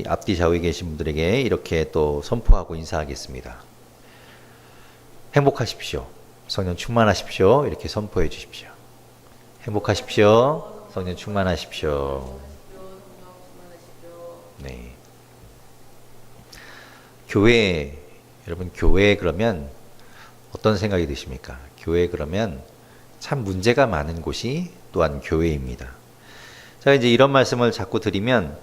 앞뒤 좌우에 계신 분들에게 이렇게 또 선포하고 인사하겠습니다. 행복하십시오. 성령 충만하십시오. 이렇게 선포해 주십시오. 행복하십시오. 성령 충만하십시오. 네. 교회, 여러분 교회 그러면 어떤 생각이 드십니까? 교회 그러면 참 문제가 많은 곳이 또한 교회입니다. 제가 이제 이런 말씀을 자꾸 드리면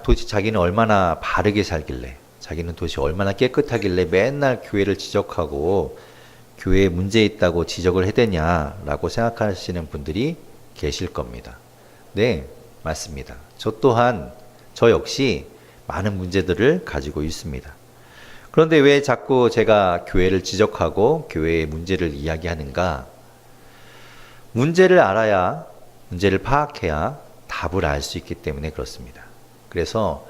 도대체 자기는 얼마나 바르게 살길래, 자기는 도대체 얼마나 깨끗하길래 맨날 교회를 지적하고 교회에 문제 있다고 지적을 해대냐라고 생각하시는 분들이 계실 겁니다. 네, 맞습니다. 저 역시 많은 문제들을 가지고 있습니다. 그런데 왜 자꾸 제가 교회를 지적하고 교회의 문제를 이야기하는가? 문제를 알아야, 문제를 파악해야 답을 알 수 있기 때문에 그렇습니다. 그래서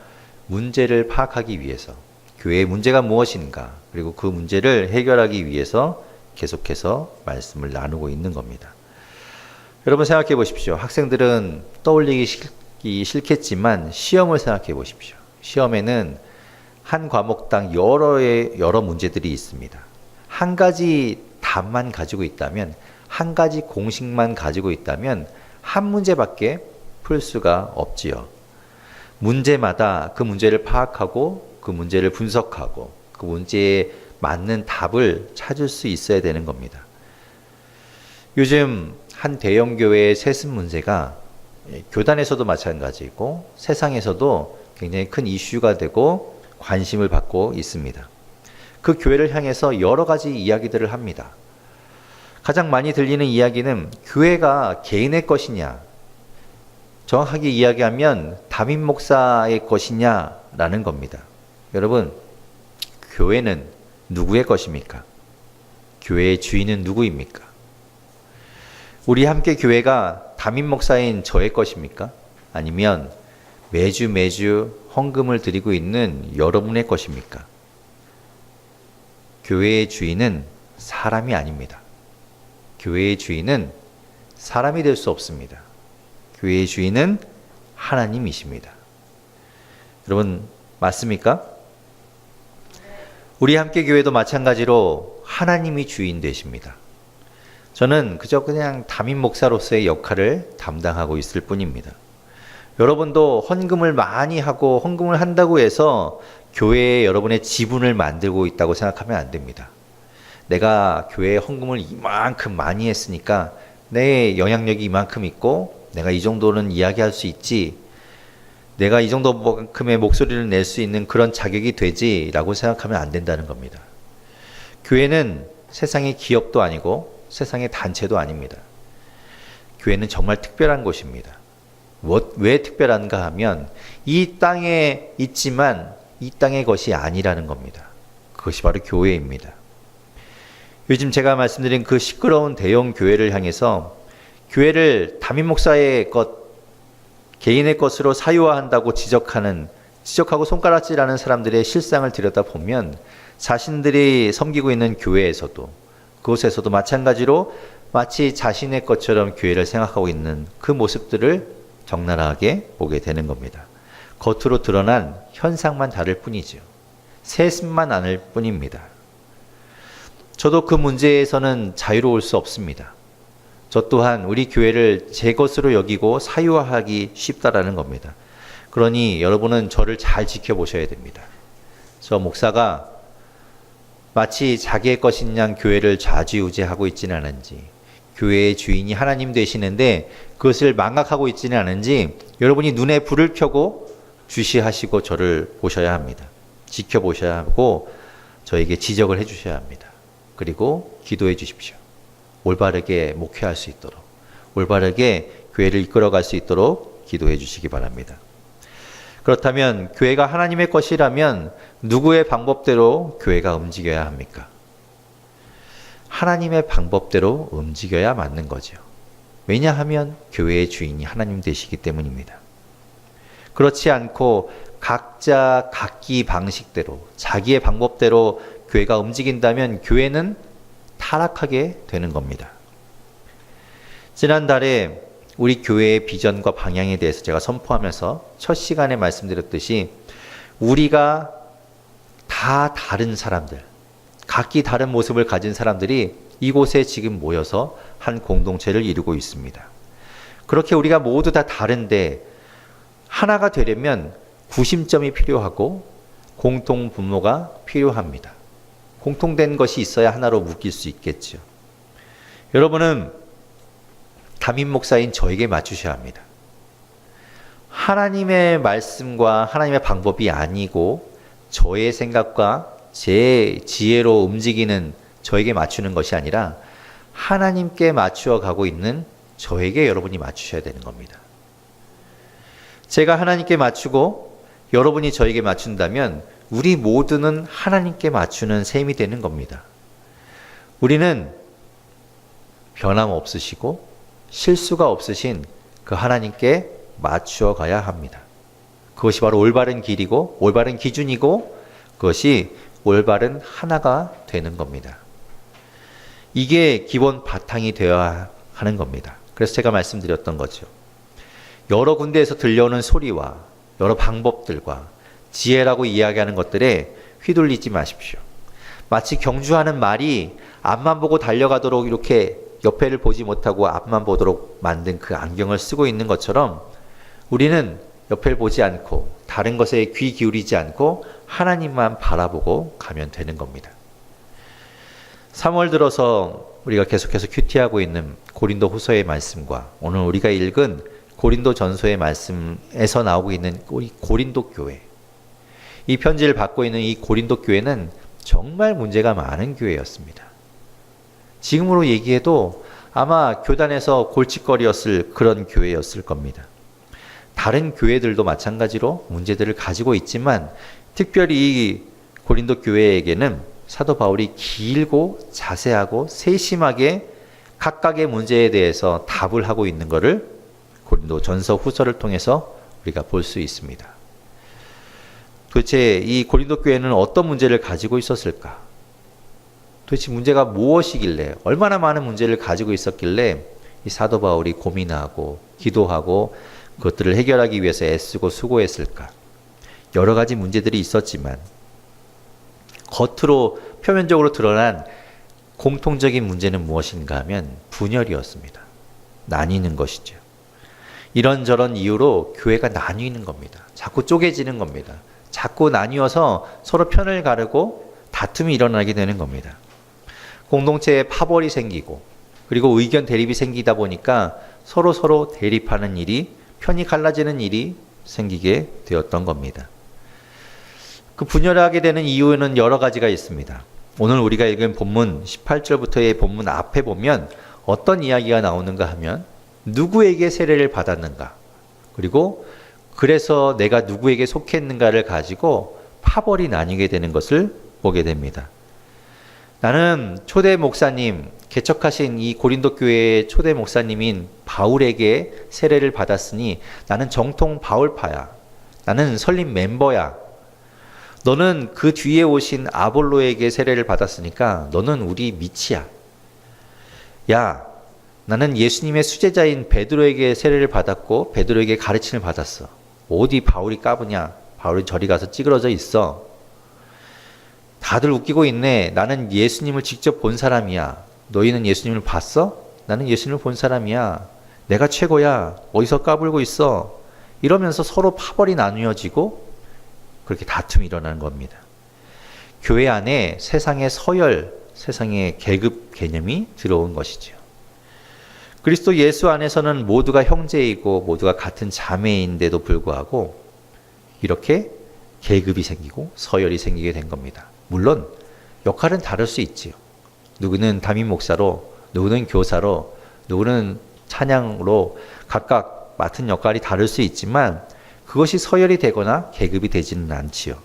문제를 파악하기 위해서 교회의 문제가 무엇인가, 그리고 그 문제를 해결하기 위해서 계속해서 말씀을 나누고 있는 겁니다. 여러분 생각해 보십시오. 학생들은 떠올리기 싫겠지만 시험을 생각해 보십시오. 시험에는 한 과목당 여러 문제들이 있습니다. 한 가지 답만 가지고 있다면, 한 가지 공식만 가지고 있다면 한 문제밖에 풀 수가 없지요. 문제마다 그 문제를 파악하고 그 문제를 분석하고 그 문제에 맞는 답을 찾을 수 있어야 되는 겁니다. 요즘 한 대형 교회의 세습 문제가 교단에서도 마찬가지고 세상에서도 굉장히 큰 이슈가 되고 관심을 받고 있습니다. 그 교회를 향해서 여러 가지 이야기들을 합니다. 가장 많이 들리는 이야기는 교회가 개인의 것이냐, 정확하게 이야기하면 담임 목사의 것이냐라는 겁니다. 여러분, 교회는 누구의 것입니까? 교회의 주인은 누구입니까? 우리 함께 교회가 담임 목사인 저의 것입니까? 아니면 매주 헌금을 드리고 있는 여러분의 것입니까? 교회의 주인은 사람이 아닙니다. 교회의 주인은 사람이 될 수 없습니다. 교회의 주인은 하나님이십니다. 여러분, 맞습니까? 우리 함께 교회도 마찬가지로 하나님이 주인 되십니다. 저는 그냥 담임 목사로서의 역할을 담당하고 있을 뿐입니다. 여러분도 헌금을 많이 하고 헌금을 한다고 해서 교회에 여러분의 지분을 만들고 있다고 생각하면 안 됩니다. 내가 교회에 헌금을 이만큼 많이 했으니까 내 영향력이 이만큼 있고 내가 이 정도는 이야기할 수 있지, 내가 이 정도만큼의 목소리를 낼 수 있는 그런 자격이 되지라고 생각하면 안 된다는 겁니다. 교회는 세상의 기업도 아니고 세상의 단체도 아닙니다. 교회는 정말 특별한 곳입니다. 왜 특별한가 하면 이 땅에 있지만 이 땅의 것이 아니라는 겁니다. 그것이 바로 교회입니다. 요즘 제가 말씀드린 그 시끄러운 대형 교회를 향해서 교회를 담임 목사의 것, 개인의 것으로 사유화한다고 지적하고 손가락질하는 사람들의 실상을 들여다보면 자신들이 섬기고 있는 교회에서도, 그곳에서도 마찬가지로 마치 자신의 것처럼 교회를 생각하고 있는 그 모습들을 적나라하게 보게 되는 겁니다. 겉으로 드러난 현상만 다를 뿐이죠. 세습만 아닐 뿐입니다. 저도 그 문제에서는 자유로울 수 없습니다. 저 또한 우리 교회를 제 것으로 여기고 사유화하기 쉽다라는 겁니다. 그러니 여러분은 저를 잘 지켜보셔야 됩니다. 저 목사가 마치 자기의 것인 양 교회를 좌지우지하고 있지는 않은지, 교회의 주인이 하나님 되시는데 그것을 망각하고 있지는 않은지 여러분이 눈에 불을 켜고 주시하시고 저를 보셔야 합니다. 지켜보셔야 하고 저에게 지적을 해주셔야 합니다. 그리고 기도해 주십시오. 올바르게 목회할 수 있도록, 올바르게 교회를 이끌어갈 수 있도록 기도해 주시기 바랍니다. 그렇다면 교회가 하나님의 것이라면 누구의 방법대로 교회가 움직여야 합니까? 하나님의 방법대로 움직여야 맞는 거죠. 왜냐하면 교회의 주인이 하나님 되시기 때문입니다. 그렇지 않고 각자 각기 방식대로 자기의 방법대로 교회가 움직인다면 교회는 타락하게 되는 겁니다. 지난달에 우리 교회의 비전과 방향에 대해서 제가 선포하면서 첫 시간에 말씀드렸듯이 우리가 다 다른 사람들, 각기 다른 모습을 가진 사람들이 이곳에 지금 모여서 한 공동체를 이루고 있습니다. 그렇게 우리가 모두 다 다른데 하나가 되려면 구심점이 필요하고 공통 분모가 필요합니다. 공통된 것이 있어야 하나로 묶일 수 있겠죠. 여러분은 담임 목사인 저에게 맞추셔야 합니다. 하나님의 말씀과 하나님의 방법이 아니고 저의 생각과 제 지혜로 움직이는 저에게 맞추는 것이 아니라 하나님께 맞추어 가고 있는 저에게 여러분이 맞추셔야 되는 겁니다. 제가 하나님께 맞추고 여러분이 저에게 맞춘다면 우리 모두는 하나님께 맞추는 셈이 되는 겁니다. 우리는 변함없으시고 실수가 없으신 그 하나님께 맞추어 가야 합니다. 그것이 바로 올바른 길이고 올바른 기준이고 그것이 올바른 하나가 되는 겁니다. 이게 기본 바탕이 되어야 하는 겁니다. 그래서 제가 말씀드렸던 거죠. 여러 군데에서 들려오는 소리와 여러 방법들과 지혜라고 이야기하는 것들에 휘둘리지 마십시오. 마치 경주하는 말이 앞만 보고 달려가도록 이렇게 옆에를 보지 못하고 앞만 보도록 만든 그 안경을 쓰고 있는 것처럼 우리는 옆을 보지 않고 다른 것에 귀 기울이지 않고 하나님만 바라보고 가면 되는 겁니다. 3월 들어서 우리가 계속해서 큐티하고 있는 고린도 후서의 말씀과 오늘 우리가 읽은 고린도 전서의 말씀에서 나오고 있는 우리 고린도 교회, 이 편지를 받고 있는 이 고린도 교회는 정말 문제가 많은 교회였습니다. 지금으로 얘기해도 아마 교단에서 골칫거리였을 그런 교회였을 겁니다. 다른 교회들도 마찬가지로 문제들을 가지고 있지만 특별히 이 고린도 교회에게는 사도 바울이 길고 자세하고 세심하게 각각의 문제에 대해서 답을 하고 있는 것을 고린도 전서 후서를 통해서 우리가 볼 수 있습니다. 도대체 이 고린도 교회는 어떤 문제를 가지고 있었을까? 도대체 문제가 무엇이길래 얼마나 많은 문제를 가지고 있었길래 이 사도 바울이 고민하고 기도하고 그것들을 해결하기 위해서 애쓰고 수고했을까? 여러 가지 문제들이 있었지만 겉으로 표면적으로 드러난 공통적인 문제는 무엇인가 하면 분열이었습니다. 나뉘는 것이죠. 이런저런 이유로 교회가 나뉘는 겁니다. 자꾸 쪼개지는 겁니다. 자꾸 나뉘어서 서로 편을 가르고 다툼이 일어나게 되는 겁니다. 공동체에 파벌이 생기고 그리고 의견 대립이 생기다 보니까 서로 대립하는 일이 편이 갈라지는 일이 생기게 되었던 겁니다. 그 분열하게 되는 이유는 여러 가지가 있습니다. 오늘 우리가 읽은 본문 18절부터의 본문 앞에 보면 어떤 이야기가 나오는가 하면 누구에게 세례를 받았는가 그리고 그래서 내가 누구에게 속했는가를 가지고 파벌이 나뉘게 되는 것을 보게 됩니다. 나는 초대 목사님, 개척하신 이 고린도 교회의 초대 목사님인 바울에게 세례를 받았으니 나는 정통 바울파야. 나는 설립 멤버야. 너는 그 뒤에 오신 아볼로에게 세례를 받았으니까 너는 우리 밑이야. 야, 나는 예수님의 수제자인 베드로에게 세례를 받았고 베드로에게 가르침을 받았어. 어디 바울이 까부냐? 바울이 저리 가서 찌그러져 있어. 다들 웃기고 있네. 나는 예수님을 직접 본 사람이야. 너희는 예수님을 봤어? 나는 예수님을 본 사람이야. 내가 최고야. 어디서 까불고 있어? 이러면서 서로 파벌이 나뉘어지고 그렇게 다툼이 일어나는 겁니다. 교회 안에 세상의 서열, 세상의 계급 개념이 들어온 것이죠. 그리스도 예수 안에서는 모두가 형제이고 모두가 같은 자매인데도 불구하고 이렇게 계급이 생기고 서열이 생기게 된 겁니다. 물론 역할은 다를 수 있지요. 누구는 담임 목사로, 누구는 교사로, 누구는 찬양으로 각각 맡은 역할이 다를 수 있지만 그것이 서열이 되거나 계급이 되지는 않지요.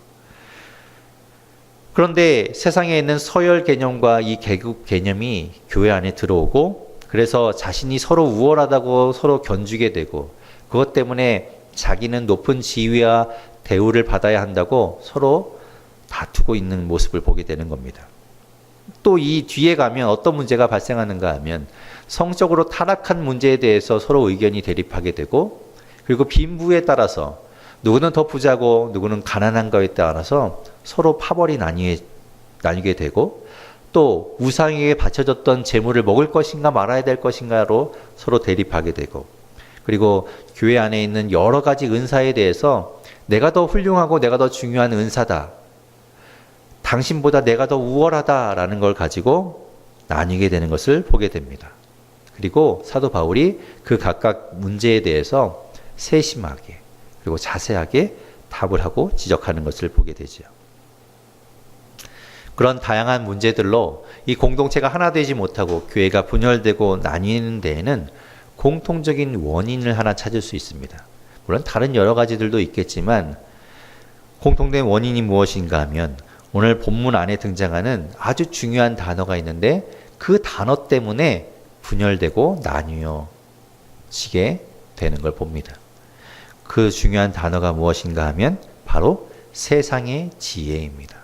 그런데 세상에 있는 서열 개념과 이 계급 개념이 교회 안에 들어오고 그래서 자신이 서로 우월하다고 서로 견주게 되고 그것 때문에 자기는 높은 지위와 대우를 받아야 한다고 서로 다투고 있는 모습을 보게 되는 겁니다. 또 이 뒤에 가면 어떤 문제가 발생하는가 하면 성적으로 타락한 문제에 대해서 서로 의견이 대립하게 되고 그리고 빈부에 따라서 누구는 더 부자고 누구는 가난한 거에 따라서 서로 파벌이 나뉘게 되고, 또 우상에게 바쳐졌던 재물을 먹을 것인가 말아야 될 것인가로 서로 대립하게 되고, 그리고 교회 안에 있는 여러 가지 은사에 대해서 내가 더 훌륭하고 내가 더 중요한 은사다, 당신보다 내가 더 우월하다라는 걸 가지고 나뉘게 되는 것을 보게 됩니다. 그리고 사도 바울이 그 각각 문제에 대해서 세심하게 그리고 자세하게 답을 하고 지적하는 것을 보게 되죠. 그런 다양한 문제들로 이 공동체가 하나 되지 못하고 교회가 분열되고 나뉘는 데에는 공통적인 원인을 하나 찾을 수 있습니다. 물론 다른 여러 가지들도 있겠지만 공통된 원인이 무엇인가 하면 오늘 본문 안에 등장하는 아주 중요한 단어가 있는데, 그 단어 때문에 분열되고 나뉘어지게 되는 걸 봅니다. 그 중요한 단어가 무엇인가 하면 바로 세상의 지혜입니다.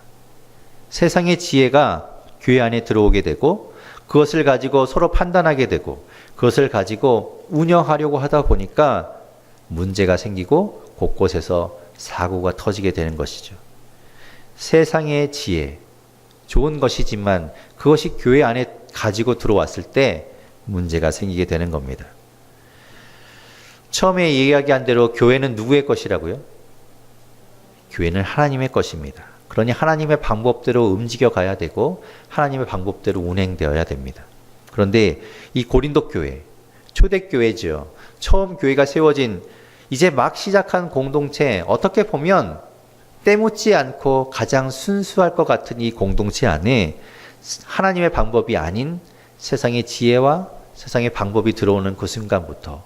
세상의 지혜가 교회 안에 들어오게 되고, 그것을 가지고 서로 판단하게 되고, 그것을 가지고 운영하려고 하다 보니까 문제가 생기고 곳곳에서 사고가 터지게 되는 것이죠. 세상의 지혜, 좋은 것이지만 그것이 교회 안에 가지고 들어왔을 때 문제가 생기게 되는 겁니다. 처음에 이야기한 대로 교회는 누구의 것이라고요? 교회는 하나님의 것입니다. 그러니 하나님의 방법대로 움직여 가야 되고 하나님의 방법대로 운행되어야 됩니다. 그런데 이 고린도 교회, 초대교회죠. 처음 교회가 세워진 이제 막 시작한 공동체, 어떻게 보면 때묻지 않고 가장 순수할 것 같은 이 공동체 안에 하나님의 방법이 아닌 세상의 지혜와 세상의 방법이 들어오는 그 순간부터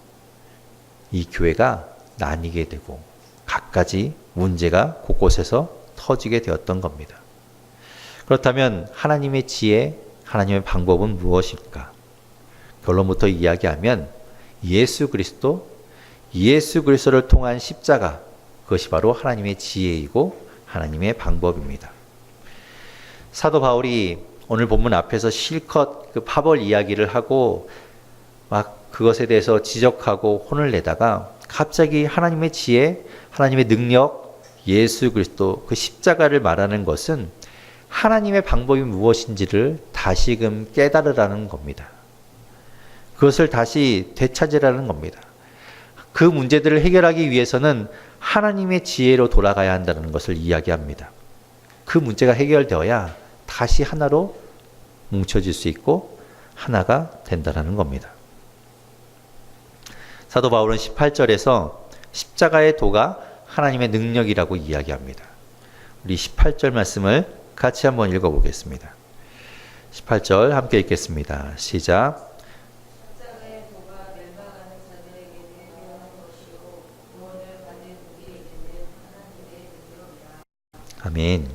이 교회가 나뉘게 되고 갖가지 문제가 곳곳에서 터지게 되었던 겁니다. 그렇다면 하나님의 지혜, 하나님의 방법은 무엇일까? 결론부터 이야기하면 예수 그리스도를 통한 십자가, 그것이 바로 하나님의 지혜이고 하나님의 방법입니다. 사도 바울이 오늘 본문 앞에서 실컷 그 파벌 이야기를 하고 막 그것에 대해서 지적하고 혼을 내다가 갑자기 하나님의 지혜, 하나님의 능력, 예수 그리스도 그 십자가를 말하는 것은 하나님의 방법이 무엇인지를 다시금 깨달으라는 겁니다. 그것을 다시 되찾으라는 겁니다. 그 문제들을 해결하기 위해서는 하나님의 지혜로 돌아가야 한다는 것을 이야기합니다. 그 문제가 해결되어야 다시 하나로 뭉쳐질 수 있고 하나가 된다는 겁니다. 사도 바울은 18절에서 십자가의 도가 하나님의 능력이라고 이야기합니다. 우리 18절 말씀을 같이 한번 읽어보겠습니다. 18절 함께 읽겠습니다. 시작. 아멘.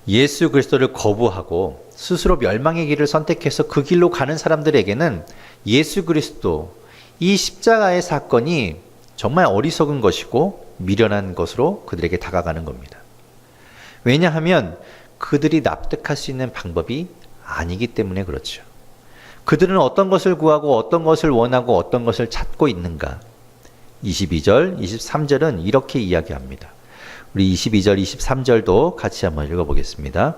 예수 그리스도를 거부하고 스스로 멸망의 길을 선택해서 그 길로 가는 사람들에게는 예수 그리스도, 이 십자가의 사건이 정말 어리석은 것이고 미련한 것으로 그들에게 다가가는 겁니다. 왜냐하면 그들이 납득할 수 있는 방법이 아니기 때문에 그렇죠. 그들은 어떤 것을 구하고 어떤 것을 원하고 어떤 것을 찾고 있는가? 22절, 23절은 이렇게 이야기합니다. 우리 22절, 23절도 같이 한번 읽어보겠습니다.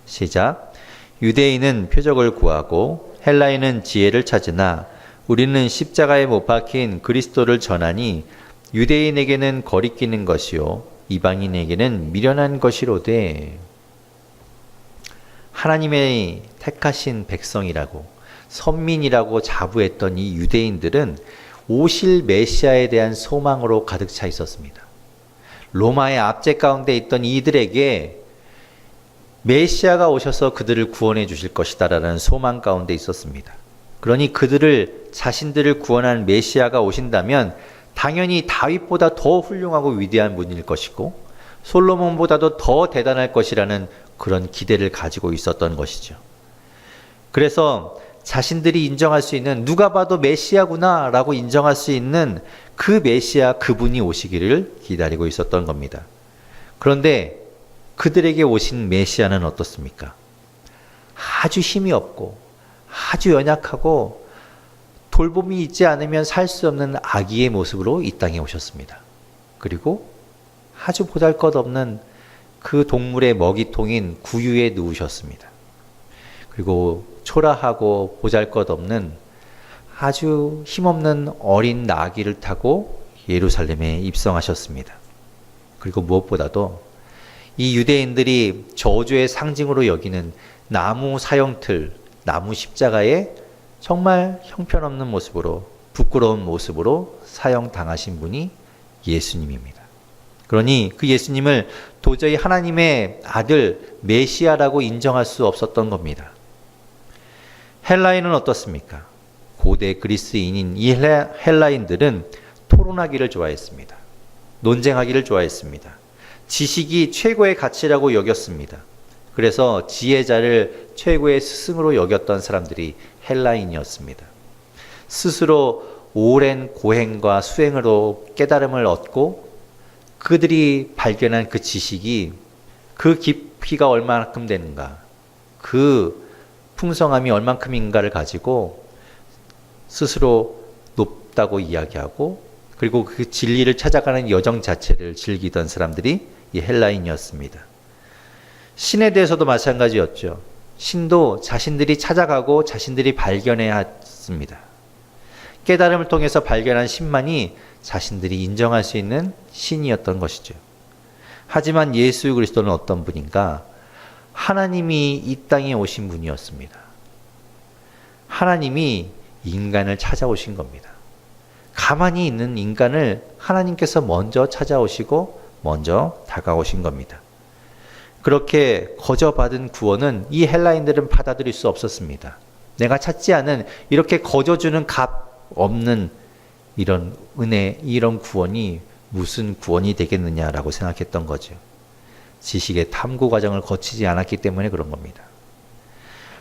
시작. 유대인은 표적을 구하고 헬라인은 지혜를 찾으나 우리는 십자가에 못 박힌 그리스도를 전하니 유대인에게는 거리끼는 것이요 이방인에게는 미련한 것이로되. 하나님의 택하신 백성이라고 선민이라고 자부했던 이 유대인들은 오실 메시아에 대한 소망으로 가득 차 있었습니다. 로마의 압제 가운데 있던 이들에게 메시아가 오셔서 그들을 구원해 주실 것이다라는 소망 가운데 있었습니다. 그러니 자신들을 구원한 메시아가 오신다면 당연히 다윗보다 더 훌륭하고 위대한 분일 것이고 솔로몬보다도 더 대단할 것이라는 그런 기대를 가지고 있었던 것이죠. 그래서 자신들이 인정할 수 있는, 누가 봐도 메시아구나 라고 인정할 수 있는 그 메시아, 그분이 오시기를 기다리고 있었던 겁니다. 그런데 그들에게 오신 메시아는 어떻습니까? 아주 힘이 없고 아주 연약하고 돌봄이 있지 않으면 살 수 없는 아기의 모습으로 이 땅에 오셨습니다. 그리고 아주 보잘것없는 그 동물의 먹이통인 구유에 누우셨습니다. 그리고 초라하고 보잘것없는 아주 힘없는 어린 나귀를 타고 예루살렘에 입성하셨습니다. 그리고 무엇보다도 이 유대인들이 저주의 상징으로 여기는 나무 사형틀, 나무 십자가에 정말 형편없는 모습으로, 부끄러운 모습으로 사형당하신 분이 예수님입니다. 그러니 그 예수님을 도저히 하나님의 아들 메시아라고 인정할 수 없었던 겁니다. 헬라인은 어떻습니까? 고대 그리스인인 이 헬라인들은 토론하기를 좋아했습니다. 논쟁하기를 좋아했습니다. 지식이 최고의 가치라고 여겼습니다. 그래서 지혜자를 최고의 스승으로 여겼던 사람들이 헬라인이었습니다. 스스로 오랜 고행과 수행으로 깨달음을 얻고 그들이 발견한 그 지식이 그 깊이가 얼마만큼 되는가, 그 풍성함이 얼만큼인가를 가지고 스스로 높다고 이야기하고 그리고 그 진리를 찾아가는 여정 자체를 즐기던 사람들이 이 헬라인이었습니다. 신에 대해서도 마찬가지였죠. 신도 자신들이 찾아가고 자신들이 발견해야 했습니다. 깨달음을 통해서 발견한 신만이 자신들이 인정할 수 있는 신이었던 것이죠. 하지만 예수 그리스도는 어떤 분인가? 하나님이 이 땅에 오신 분이었습니다. 하나님이 인간을 찾아오신 겁니다. 가만히 있는 인간을 하나님께서 먼저 찾아오시고 먼저 다가오신 겁니다. 그렇게 거저받은 구원은 이 헬라인들은 받아들일 수 없었습니다. 내가 찾지 않은 이렇게 거저주는 값 없는 이런 은혜, 이런 구원이 무슨 구원이 되겠느냐라고 생각했던 거죠. 지식의 탐구 과정을 거치지 않았기 때문에 그런 겁니다.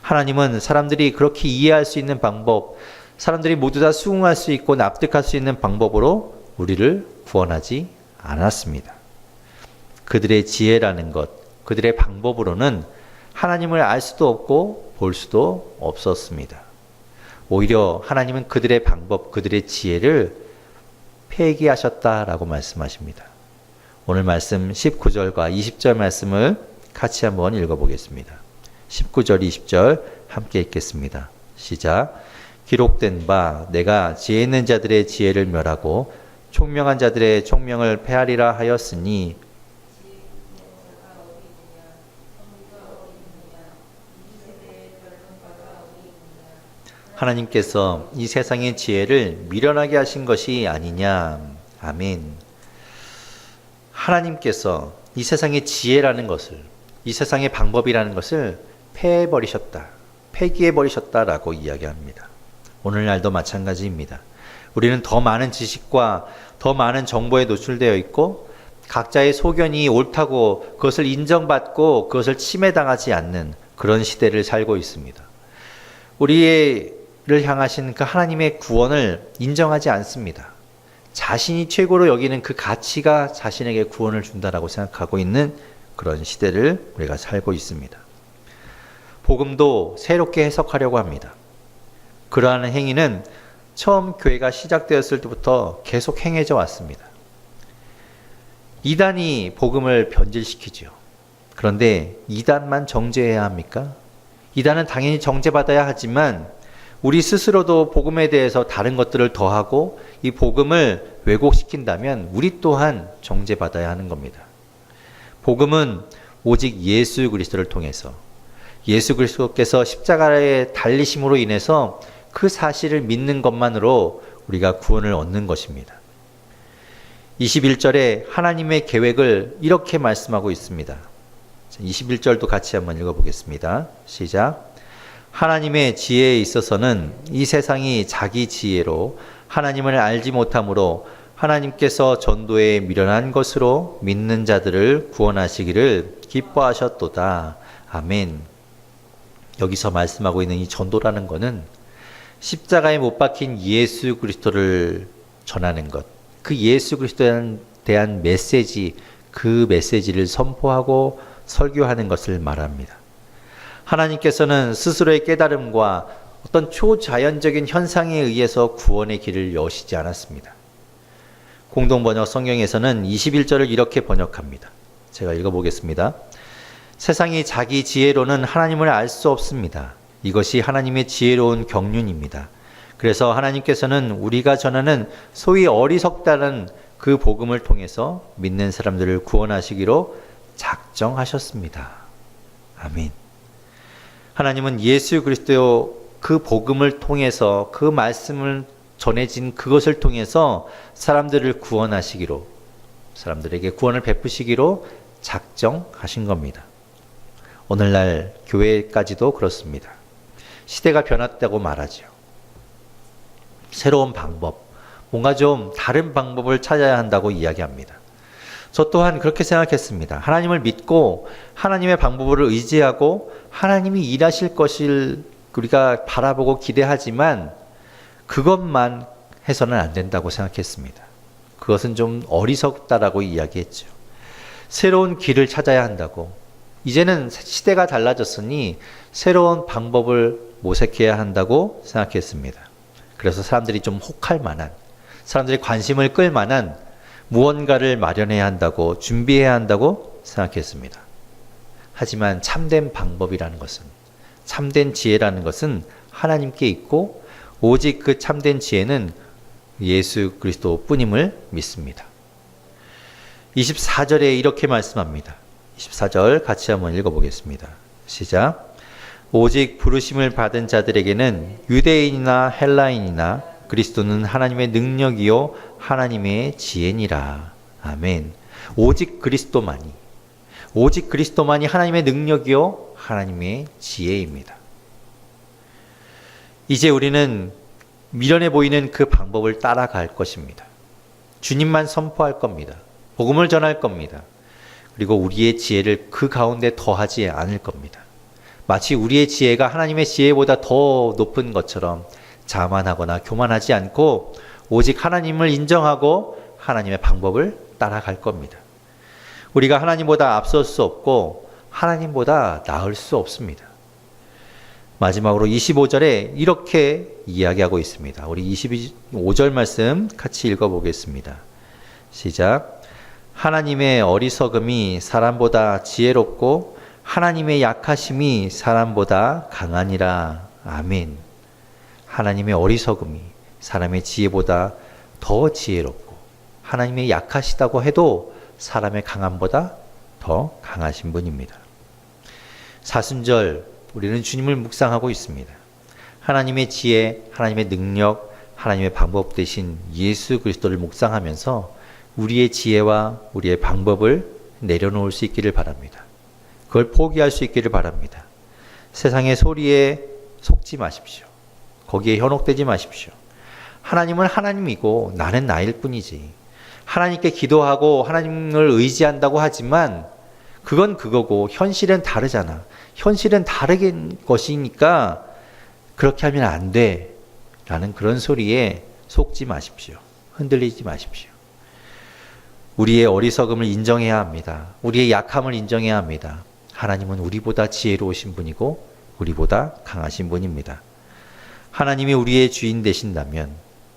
하나님은 사람들이 그렇게 이해할 수 있는 방법, 사람들이 모두 다 수긍할 수 있고 납득할 수 있는 방법으로 우리를 구원하지 않았습니다. 그들의 지혜라는 것, 그들의 방법으로는 하나님을 알 수도 없고 볼 수도 없었습니다. 오히려 하나님은 그들의 방법, 그들의 지혜를 폐기하셨다라고 말씀하십니다. 오늘 말씀 19절과 20절 말씀을 같이 한번 읽어보겠습니다. 19절, 20절 함께 읽겠습니다. 시작. 기록된 바 내가 지혜 있는 자들의 지혜를 멸하고 총명한 자들의 총명을 폐하리라 하였으니 하나님께서 이 세상의 지혜를 미련하게 하신 것이 아니냐. 아멘. 하나님께서 이 세상의 지혜라는 것을, 이 세상의 방법이라는 것을 폐해버리셨다, 폐기해버리셨다라고 이야기합니다. 오늘날도 마찬가지입니다. 우리는 더 많은 지식과 더 많은 정보에 노출되어 있고 각자의 소견이 옳다고 그것을 인정받고 그것을 침해당하지 않는 그런 시대를 살고 있습니다. 우리를 향하신 그 하나님의 구원을 인정하지 않습니다. 자신이 최고로 여기는 그 가치가 자신에게 구원을 준다라고 생각하고 있는 그런 시대를 우리가 살고 있습니다. 복음도 새롭게 해석하려고 합니다. 그러한 행위는 처음 교회가 시작되었을 때부터 계속 행해져 왔습니다. 이단이 복음을 변질시키죠. 그런데 이단만 정죄해야 합니까? 이단은 당연히 정죄받아야 하지만 우리 스스로도 복음에 대해서 다른 것들을 더하고 이 복음을 왜곡시킨다면 우리 또한 정죄받아야 하는 겁니다. 복음은 오직 예수 그리스도를 통해서 예수 그리스도께서 십자가에 달리심으로 인해서 그 사실을 믿는 것만으로 우리가 구원을 얻는 것입니다. 21절에 하나님의 계획을 이렇게 말씀하고 있습니다. 21절도 같이 한번 읽어보겠습니다. 시작. 하나님의 지혜에 있어서는 이 세상이 자기 지혜로 하나님을 알지 못하므로 하나님께서 전도에 미련한 것으로 믿는 자들을 구원하시기를 기뻐하셨도다. 아멘. 여기서 말씀하고 있는 이 전도라는 것은 십자가에 못 박힌 예수 그리스도를 전하는 것, 그 예수 그리스도에 대한 메시지, 그 메시지를 선포하고 설교하는 것을 말합니다. 하나님께서는 스스로의 깨달음과 어떤 초자연적인 현상에 의해서 구원의 길을 여시지 않았습니다. 공동번역 성경에서는 21절을 이렇게 번역합니다. 제가 읽어보겠습니다. 세상이 자기 지혜로는 하나님을 알 수 없습니다. 이것이 하나님의 지혜로운 경륜입니다. 그래서 하나님께서는 우리가 전하는 소위 어리석다는 그 복음을 통해서 믿는 사람들을 구원하시기로 작정하셨습니다. 아멘. 하나님은 예수 그리스도 그 복음을 통해서 그 말씀을 전해진 그것을 통해서 사람들을 구원하시기로, 사람들에게 구원을 베푸시기로 작정하신 겁니다. 오늘날 교회까지도 그렇습니다. 시대가 변했다고 말하죠. 새로운 방법, 뭔가 좀 다른 방법을 찾아야 한다고 이야기합니다. 저 또한 그렇게 생각했습니다. 하나님을 믿고 하나님의 방법을 의지하고 하나님이 일하실 것을 우리가 바라보고 기대하지만 그것만 해서는 안 된다고 생각했습니다. 그것은 좀 어리석다라고 이야기했죠. 새로운 길을 찾아야 한다고. 이제는 시대가 달라졌으니 새로운 방법을 모색해야 한다고 생각했습니다. 그래서 사람들이 좀 혹할 만한, 사람들이 관심을 끌 만한 무언가를 마련해야 한다고, 준비해야 한다고 생각했습니다. 하지만 참된 방법이라는 것은, 참된 지혜라는 것은 하나님께 있고 오직 그 참된 지혜는 예수 그리스도 뿐임을 믿습니다. 24절에 이렇게 말씀합니다. 24절 같이 한번 읽어보겠습니다. 시작. 오직 부르심을 받은 자들에게는 유대인이나 헬라인이나 그리스도는 하나님의 능력이요 하나님의 지혜니라. 아멘. 오직 그리스도만이 하나님의 능력이요 하나님의 지혜입니다. 이제 우리는 미련해 보이는 그 방법을 따라갈 것입니다. 주님만 선포할 겁니다. 복음을 전할 겁니다. 그리고 우리의 지혜를 그 가운데 더하지 않을 겁니다. 마치 우리의 지혜가 하나님의 지혜보다 더 높은 것처럼 자만하거나 교만하지 않고 오직 하나님을 인정하고 하나님의 방법을 따라갈 겁니다. 우리가 하나님보다 앞설 수 없고 하나님보다 나을 수 없습니다. 마지막으로 25절에 이렇게 이야기하고 있습니다. 우리 25절 말씀 같이 읽어보겠습니다. 시작. 하나님의 어리석음이 사람보다 지혜롭고 하나님의 약하심이 사람보다 강하니라. 아멘. 하나님의 어리석음이 사람의 지혜보다 더 지혜롭고 하나님의 약하시다고 해도 사람의 강함보다 더 강하신 분입니다. 사순절 우리는 주님을 묵상하고 있습니다. 하나님의 지혜, 하나님의 능력, 하나님의 방법 대신 예수 그리스도를 묵상하면서 우리의 지혜와 우리의 방법을 내려놓을 수 있기를 바랍니다. 그걸 포기할 수 있기를 바랍니다. 세상의 소리에 속지 마십시오. 거기에 현혹되지 마십시오. 하나님은 하나님이고 나는 나일 뿐이지. 하나님께 기도하고 하나님을 의지한다고 하지만 그건 그거고 현실은 다르잖아. 현실은 다른 것이니까 그렇게 하면 안 돼. 라는 그런 소리에 속지 마십시오. 흔들리지 마십시오. 우리의 어리석음을 인정해야 합니다. 우리의 약함을 인정해야 합니다. 하나님은 우리보다 지혜로우신 분이고 우리보다 강하신 분입니다. 하나님이 우리의 주인 되신다면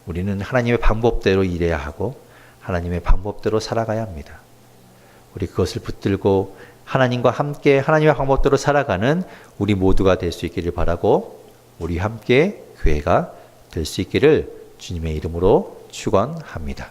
우리는 하나님의 방법대로 일해야 하고 하나님의 방법대로 살아가야 합니다. 우리 그것을 붙들고 하나님과 함께 하나님의 방법대로 살아가는 우리 모두가 될 수 있기를 바라고 우리 함께 교회가 될 수 있기를 주님의 이름으로 축원합니다.